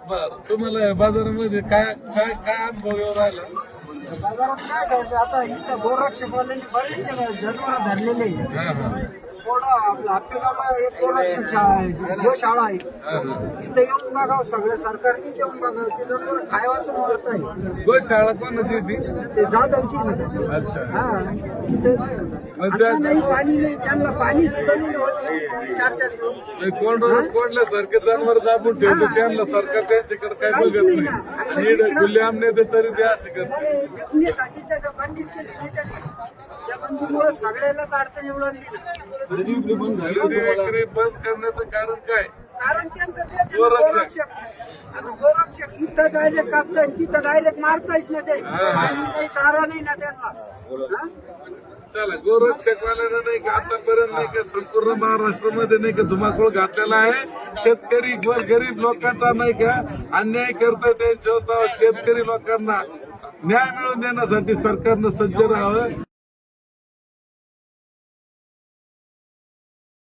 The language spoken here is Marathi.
बर तुम्हाला बाजारामध्ये काय काय काय अनुभव येऊ राहिला? बाजारात काय सांगतो आता इथं गोरक्षकवाल्यांनी बरेचसे जनावर धरलेले आहे. हा हा कोरडा आपला हप्तेगावला एक गोरक्षक शाळा आहे, गोशाळा आहे. तिथे येऊन बघावं सगळं सरकारनेच येऊन बघावं. ते जनावर खाय वाचून मरत आहे. गोशाळा कोणाची ती? ते जाधवची ना. अच्छा. हा ते आता नाही पाणी नाही त्यांना पाणी सुद्धा नाही होते 4-4 दिवस. कोणल्यासारखे जनावर दाबून ठेवतो त्यांना सरकार त्यांच्याकडे काही बघत नाही आणि खुले आमने तरी ते असे करते. विकण्यासाठी त्याचं बंदीच केली नाही त्यांनी. त्या बंदीमुळे सगळ्यालाच अडचण येऊ लागली. विक्री बंद करण्याचं कारण काय? कारण त्यांचं तेच गोरक्षक. गोरक्षक. आता गोरक्षक इथं डायरेक्ट कापताय तिथं डायरेक्ट मारतायच ना ते. पाणी नाही चारा नाही ना त्यांना. हा? चला गोरक्षकवाल्यानं नाही का आतापर्यंत नाही का संपूर्ण महाराष्ट्रामध्ये नाही का धुमाकूळ घातलेला आहे. शेतकरी गरीब लोकांचा नाही का अन्याय करतोय त्यांच्या शेतकरी लोकांना न्याय मिळवून देण्यासाठी सरकारनं सज्ज राहावं